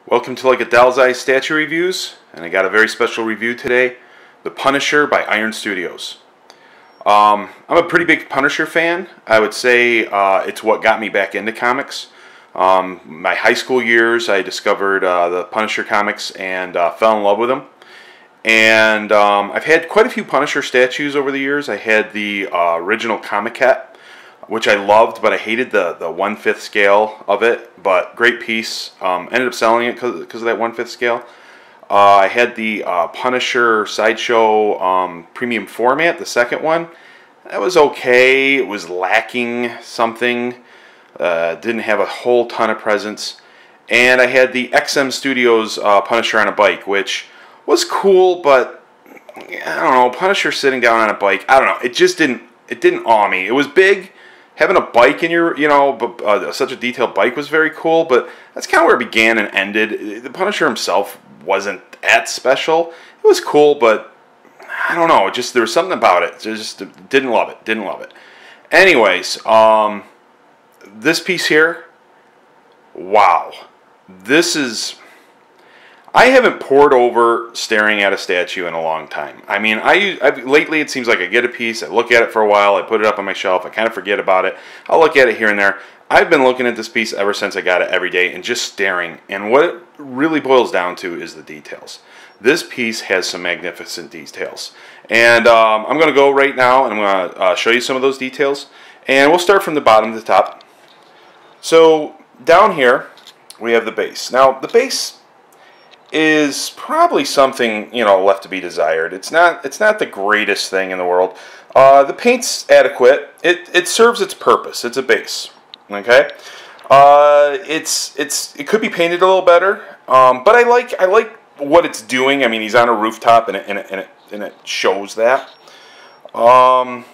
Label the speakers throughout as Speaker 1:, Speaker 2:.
Speaker 1: Welcome to Like a Doll's Eye statue reviews, and I got a very special review today, The Punisher by Iron Studios. I'm a pretty big Punisher fan. I would say it's what got me back into comics. My high school years, I discovered the Punisher comics and fell in love with them. And I've had quite a few Punisher statues over the years. I had the original Comic-Cat, which I loved, but I hated the 1/5 scale of it, but great piece. Ended up selling it because of that 1/5 scale. I had the Punisher Sideshow premium format, the second one. That was okay. It was lacking something. Didn't have a whole ton of presence. And I had the XM Studios Punisher on a bike, which was cool, but I don't know, Punisher sitting down on a bike, I don't know, it didn't awe me. It was big. Having a bike in your, such a detailed bike was very cool, but that's kind of where it began and ended. The Punisher himself wasn't that special. It was cool, but I don't know, there was something about it. Just didn't love it. Anyways, this piece here, wow. I haven't pored over staring at a statue in a long time. I mean, lately it seems like I get a piece, I look at it for a while, I put it up on my shelf, I kind of forget about it. I'll look at it here and there. I've been looking at this piece ever since I got it every day and just staring. And what it really boils down to is the details. This piece has some magnificent details. And I'm going to go right now and I'm going to show you some of those details. And we'll start from the bottom to the top. So down here we have the base. Now the base is probably something, left to be desired. It's not the greatest thing in the world. The paint's adequate. It serves its purpose. It's a base. Okay. It could be painted a little better. But I like what it's doing. I mean, he's on a rooftop and it shows that. One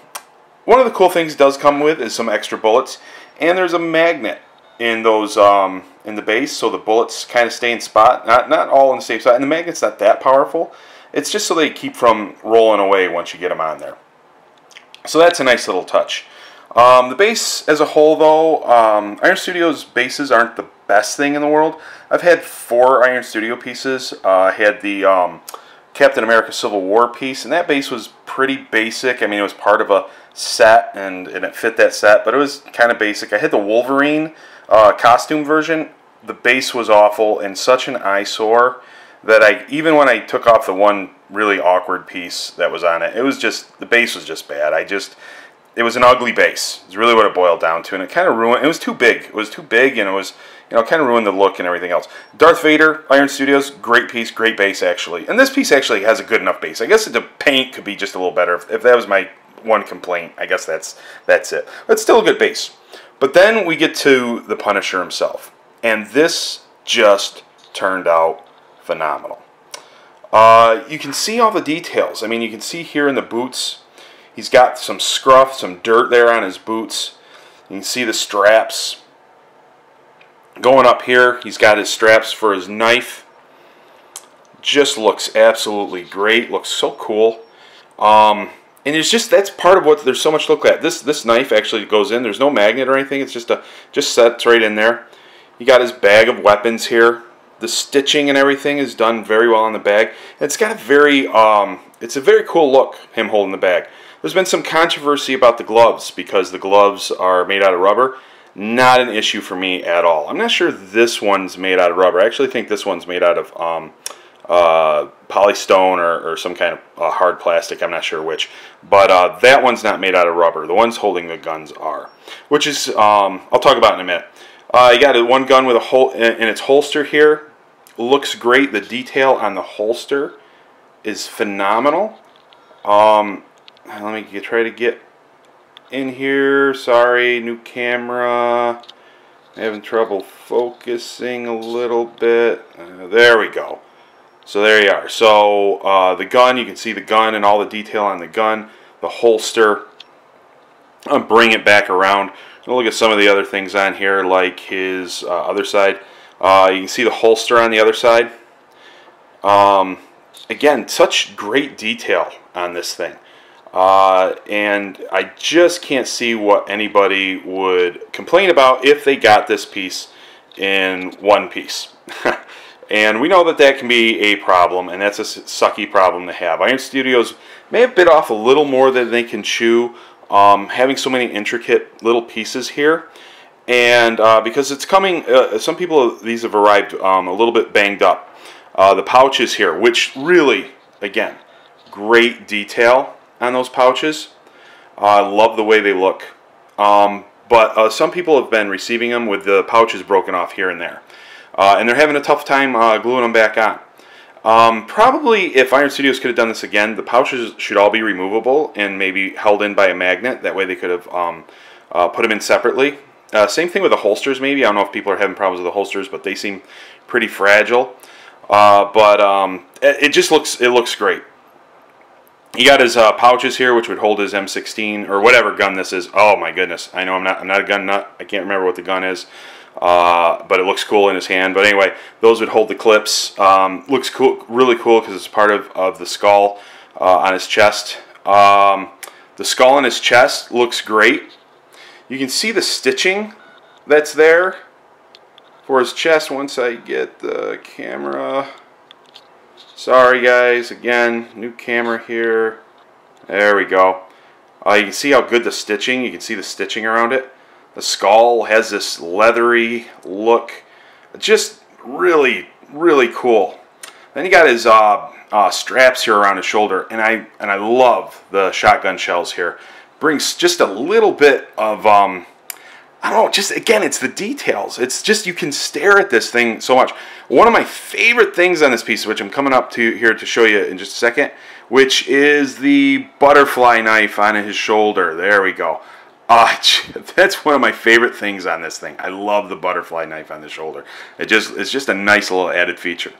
Speaker 1: of the cool things it does come with is some extra bullets, and there's a magnet in those in the base, so the bullets kind of stay in spot, not all in the same spot, and the magnet's not that powerful. It's just so they keep from rolling away once you get them on there. So that's a nice little touch. The base as a whole, though, Iron Studios bases aren't the best thing in the world. I've had 4 Iron Studio pieces. I had the Captain America Civil War piece, and that base was pretty basic. I mean, it was part of a set, and it fit that set, but it was kind of basic. I had the Wolverine costume version. The base was awful and such an eyesore that even when I took off the one really awkward piece that was on it, the base was just bad. It was an ugly base. It's really what it boiled down to, and it kind of ruined. It was too big. It was too big, and it was, kind of ruined the look and everything else. Darth Vader, Iron Studios, great piece, great base actually, and this piece actually has a good enough base. I guess the paint could be just a little better. If that was my one complaint, I guess that's it. But it's still a good base. But then we get to the Punisher himself, and this just turned out phenomenal. You can see all the details. I mean, you can see here in the boots, he's got some scruff, some dirt there on his boots. You can see the straps. Going up here, he's got his straps for his knife. Just looks absolutely great. Looks so cool. And it's that's part of what there's so much to look at. This knife actually goes in. There's no magnet or anything. It's just sets right in there. You got his bag of weapons here. The stitching and everything is done very well on the bag. And it's got it's a very cool look, him holding the bag. There's been some controversy about the gloves because the gloves are made out of rubber. Not an issue for me at all. I'm not sure this one's made out of rubber. I actually think this one's made out of polystone or some kind of hard plastic. I'm not sure which, but that one's not made out of rubber. The ones holding the guns are, which is I'll talk about in a minute. You got one gun with a hole in its holster here. Looks great. The detail on the holster is phenomenal. Let me try to get in here. Sorry, new camera. Having trouble focusing a little bit. There we go. So there you are. So the gun, you can see the gun and all the detail on the gun, the holster. I'll bring it back around. I'll look at some of the other things on here, like his other side. You can see the holster on the other side. Again, such great detail on this thing. And I just can't see what anybody would complain about if they got this piece in one piece. And we know that that can be a problem, and that's a sucky problem to have. Iron Studios may have bit off a little more than they can chew, having so many intricate little pieces here. And because it's coming, some people, these have arrived a little bit banged up. The pouches here, which really, again, great detail on those pouches. I love the way they look. But some people have been receiving them with the pouches broken off here and there. And they're having a tough time gluing them back on. Probably if Iron Studios could have done this again, the pouches should all be removable and maybe held in by a magnet. That way they could have put them in separately. Same thing with the holsters maybe. I don't know if people are having problems with the holsters, but they seem pretty fragile. It just looks great. He got his pouches here, which would hold his M16 or whatever gun this is. Oh my goodness! I know I'm not a gun nut. I can't remember what the gun is, but it looks cool in his hand. But anyway, those would hold the clips. Looks cool, really cool because it's part of the skull on his chest. The skull on his chest looks great. You can see the stitching that's there for his chest once I get the camera. Sorry guys, again, new camera here. There we go. You can see how good the stitching, you can see the stitching around it. The skull has this leathery look. Just really, really cool. Then you got his straps here around his shoulder, and I love the shotgun shells here. Brings just a little bit of I don't know, just again, it's the details. It's just, you can stare at this thing so much. One of my favorite things on this piece, which I'm coming up to here to show you in just a second, which is the butterfly knife on his shoulder. There we go. That's one of my favorite things on this thing. I love the butterfly knife on the shoulder. It's just a nice little added feature.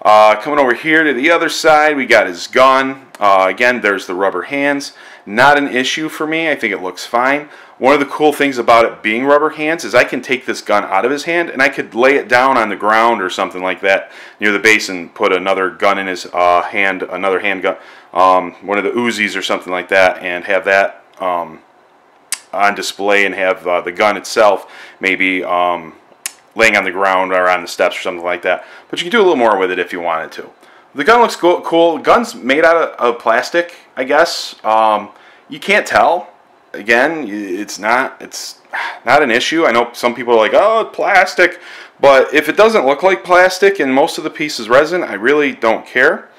Speaker 1: Coming over here to the other side, we got his gun. Again, there's the rubber hands. Not an issue for me. I think it looks fine. One of the cool things about it being rubber hands is I can take this gun out of his hand and I could lay it down on the ground or something like that near the base and put another gun in his hand, another handgun, one of the Uzis or something like that, and have that on display, and have the gun itself maybe laying on the ground or on the steps or something like that. But you can do a little more with it if you wanted to. The gun looks cool. The gun's made out of plastic, I guess. You can't tell. Again, it's not an issue. I know some people are like, oh, it's plastic. But if it doesn't look like plastic and most of the piece is resin, I really don't care.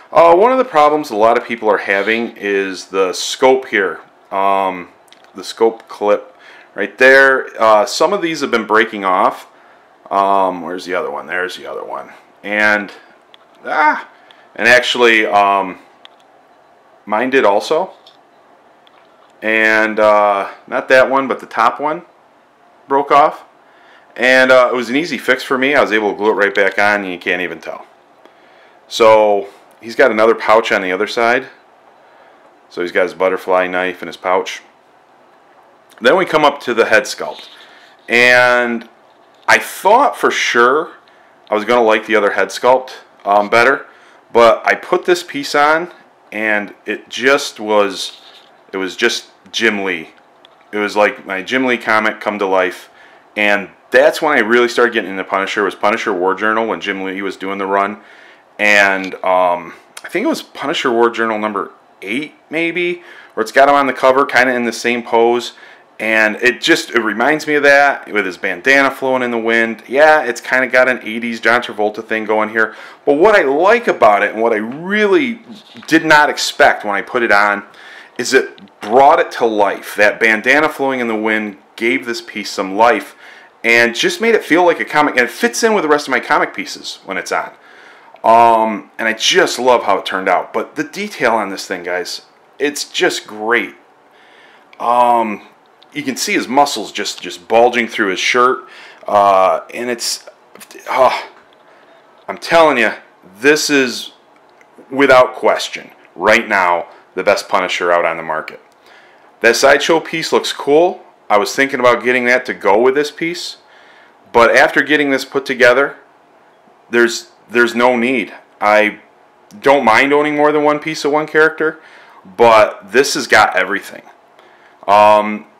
Speaker 1: One of the problems a lot of people are having is the scope here. The scope clip right there. Some of these have been breaking off. Where's the other one? There's the other one. And actually, mine did also. And not that one, but the top one broke off. And it was an easy fix for me. I was able to glue it right back on, and you can't even tell. So he's got another pouch on the other side. So he's got his butterfly knife in his pouch. Then we come up to the head sculpt. And I thought for sure I was going to like the other head sculpt better. But I put this piece on, and it was just Jim Lee. It was like my Jim Lee comic come to life. And that's when I really started getting into Punisher. It was Punisher War Journal when Jim Lee was doing the run. And I think it was Punisher War Journal number 8 maybe, where it's got him on the cover kind of in the same pose. And it reminds me of that, with his bandana flowing in the wind. Yeah, it's kind of got an 80s John Travolta thing going here. But what I like about it, and what I really did not expect when I put it on, is it brought it to life. That bandana flowing in the wind gave this piece some life, and just made it feel like a comic. And it fits in with the rest of my comic pieces when it's on. And I just love how it turned out. But the detail on this thing, guys, it's just great. You can see his muscles just bulging through his shirt, and I'm telling you, this is without question right now the best Punisher out on the market. That sideshow piece looks cool. I was thinking about getting that to go with this piece, but after getting this put together, there's no need. I don't mind owning more than one piece of one character, but this has got everything.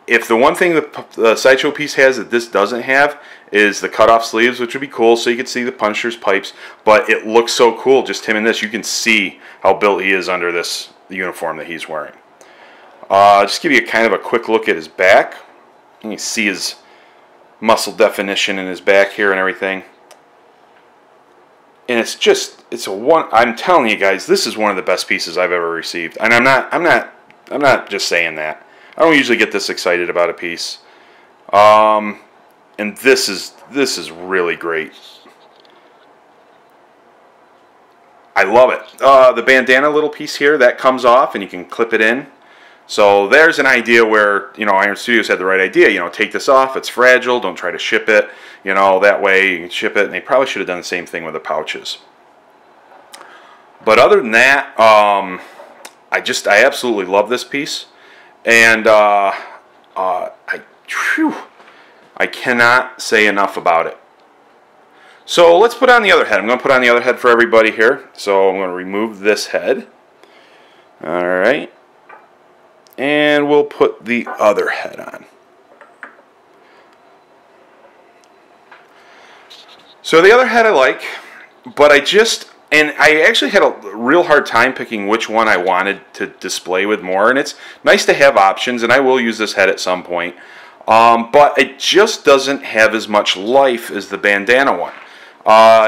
Speaker 1: if the one thing the Sideshow piece has that this doesn't have is the cut-off sleeves, which would be cool, so you could see the Punisher's pipes. But it looks so cool, just him in this. You can see how built he is under this uniform that he's wearing. Just give you kind of a quick look at his back. You can see his muscle definition in his back here and everything. And I'm telling you guys, this is one of the best pieces I've ever received. And I'm not just saying that. I don't usually get this excited about a piece. And this is really great. I love it. The bandana little piece here, that comes off and you can clip it in. So there's an idea where, Iron Studios had the right idea. Take this off. It's fragile. Don't try to ship it. That way you can ship it. And they probably should have done the same thing with the pouches. But other than that, I absolutely love this piece. And I cannot say enough about it. So let's put on the other head. I'm going to put on the other head for everybody here. So I'm going to remove this head. All right. And we'll put the other head on. So the other head I like, but I actually had a real hard time picking which one I wanted to display with more. And it's nice to have options, and I will use this head at some point. But it just doesn't have as much life as the bandana one.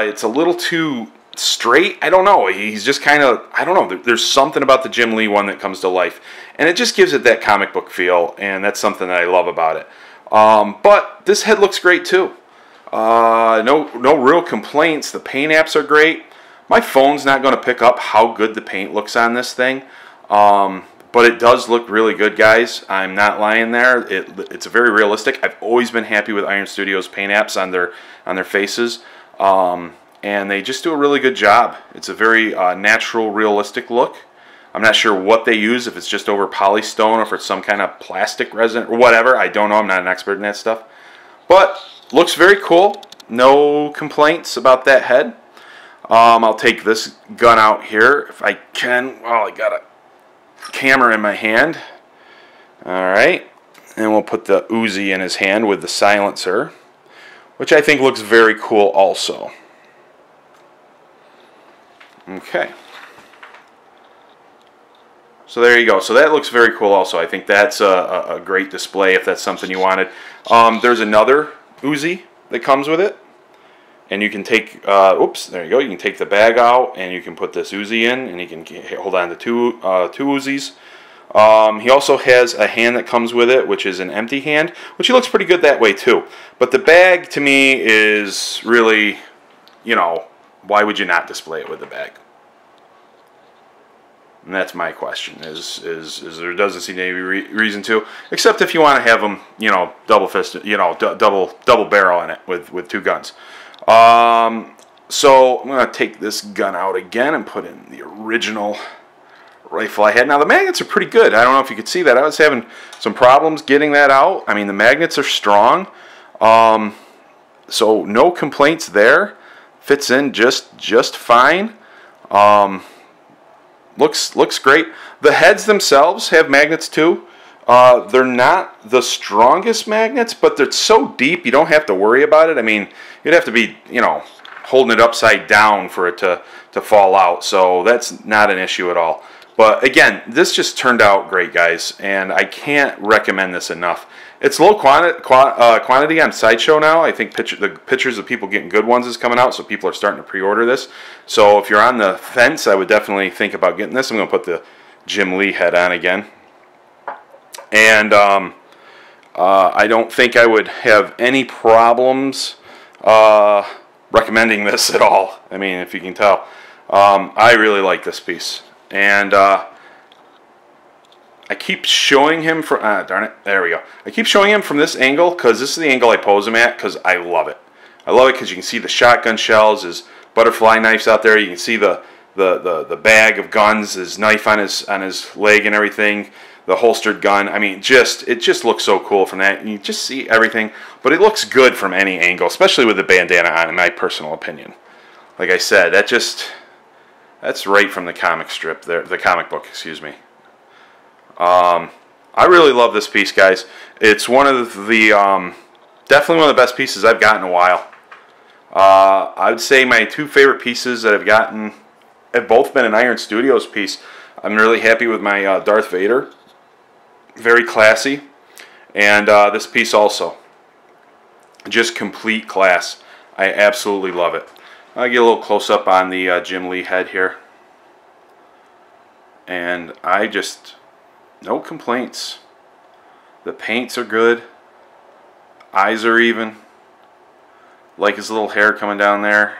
Speaker 1: It's a little too straight. I don't know. He's just kind of, I don't know. There's something about the Jim Lee one that comes to life. And it just gives it that comic book feel, and that's something that I love about it. But this head looks great too. No real complaints. The paint apps are great. My phone's not going to pick up how good the paint looks on this thing. But it does look really good, guys. I'm not lying there. It's very realistic. I've always been happy with Iron Studios paint apps on their faces. And they just do a really good job. It's a very natural, realistic look. I'm not sure what they use, if it's just over polystone or if it's some kind of plastic resin or whatever. I don't know. I'm not an expert in that stuff. But looks very cool. No complaints about that head. I'll take this gun out here if I can. Well, I got a camera in my hand. Alright. And we'll put the Uzi in his hand with the silencer, which I think looks very cool also. Okay. So there you go. So that looks very cool also. I think that's a great display if that's something you wanted. There's another Uzi that comes with it. And you can take, oops, there you go. You can take the bag out and you can put this Uzi in, and you can hold on to two Uzis. He also has a hand that comes with it, which is an empty hand, which looks pretty good that way too. But the bag to me is really, why would you not display it with the bag? And that's my question. Is there doesn't seem any reason to, except if you want to have them, double fisted, double barrel in it with two guns. So I'm gonna take this gun out again and put in the original rifle I had. Now the magnets are pretty good. I don't know if you could see that. I was having some problems getting that out. I mean, the magnets are strong. So no complaints there. Fits in just fine. Looks great. The heads themselves have magnets too. They're not the strongest magnets, but they're so deep you don't have to worry about it. I mean, you'd have to be, holding it upside down for it to fall out. So that's not an issue at all. But again, this just turned out great, guys, and I can't recommend this enough. It's low quantity on Sideshow now. I think the pictures of people getting good ones is coming out, so people are starting to pre-order this. So if you're on the fence, I would definitely think about getting this. I'm going to put the Jim Lee head on again. And I don't think I would have any problems recommending this at all. I mean, if you can tell. I really like this piece. And I keep showing him from, darn it, there we go. I keep showing him from this angle because this is the angle I pose him at because I love it. I love it because you can see the shotgun shells, his butterfly knives out there. You can see the bag of guns, his knife on his leg and everything, the holstered gun. I mean, it just looks so cool from that. You just see everything, but it looks good from any angle, especially with the bandana on, in my personal opinion. Like I said, that's right from the comic strip there, the comic book, excuse me. I really love this piece, guys. It's one of the definitely one of the best pieces I've gotten in a while. I would say my two favorite pieces that I've gotten have both been an Iron Studios piece. I'm really happy with my Darth Vader. Very classy. And this piece also. Just complete class. I absolutely love it. I'll get a little close up on the Jim Lee head here. And I just, no complaints. The paints are good. Eyes are even. Like his little hair coming down there.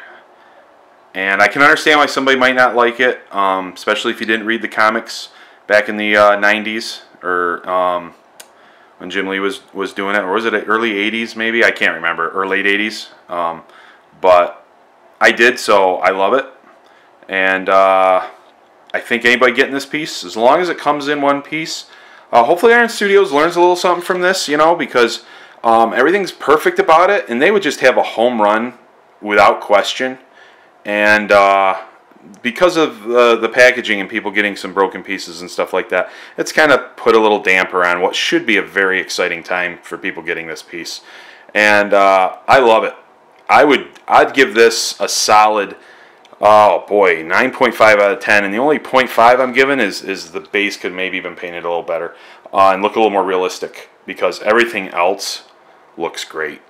Speaker 1: And I can understand why somebody might not like it, especially if you didn't read the comics back in the 90s, or when Jim Lee was doing it, or was it early 80s maybe? I can't remember, or late 80s. But I did, so I love it. And I think anybody getting this piece, as long as it comes in one piece, hopefully Iron Studios learns a little something from this, you know, because everything's perfect about it, and they would just have a home run without question. And because of the packaging and people getting some broken pieces and stuff like that, it's kind of put a little damper on what should be a very exciting time for people getting this piece. And I love it. I'd give this a solid, oh boy, 9.5 out of 10. And the only 0.5 I'm giving is the base could maybe been painted a little better and look a little more realistic, because everything else looks great.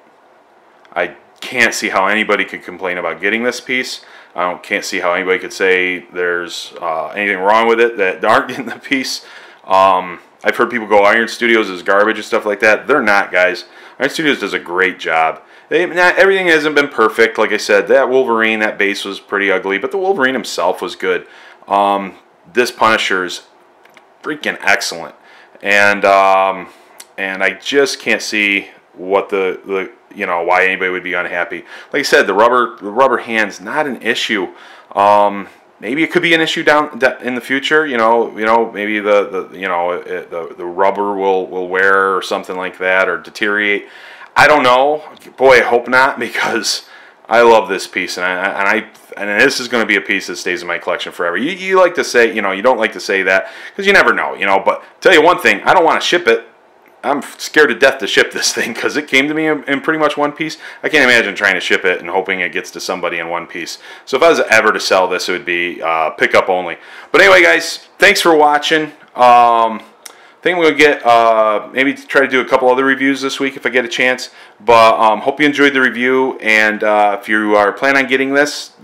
Speaker 1: I can't see how anybody could complain about getting this piece. I can't see how anybody could say there's anything wrong with it that aren't getting the piece. I've heard people go, Iron Studios is garbage and stuff like that. They're not, guys. Iron Studios does a great job. Everything hasn't been perfect. Like I said, that Wolverine, that base was pretty ugly, but the Wolverine himself was good. This Punisher is freaking excellent. And I just can't see what why anybody would be unhappy. Like I said, the rubber hand's not an issue. Maybe it could be an issue down in the future. Maybe the rubber will wear or something like that, or deteriorate. I don't know. Boy, I hope not, because I love this piece, and this is going to be a piece that stays in my collection forever. You like to say, you don't like to say that because you never know, But tell you one thing, I don't want to ship it. I'm scared to death to ship this thing because it came to me in pretty much one piece. I can't imagine trying to ship it and hoping it gets to somebody in one piece. So if I was ever to sell this, it would be pickup only. But anyway, guys, thanks for watching. I think I'm going to get, maybe try to do a couple other reviews this week if I get a chance. But hope you enjoyed the review. And if you are planning on getting this,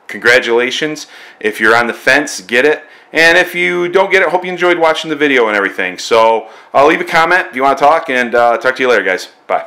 Speaker 1: congratulations. If you're on the fence, get it. And if you don't get it, hope you enjoyed watching the video and everything. So leave a comment if you want to talk, and talk to you later, guys. Bye.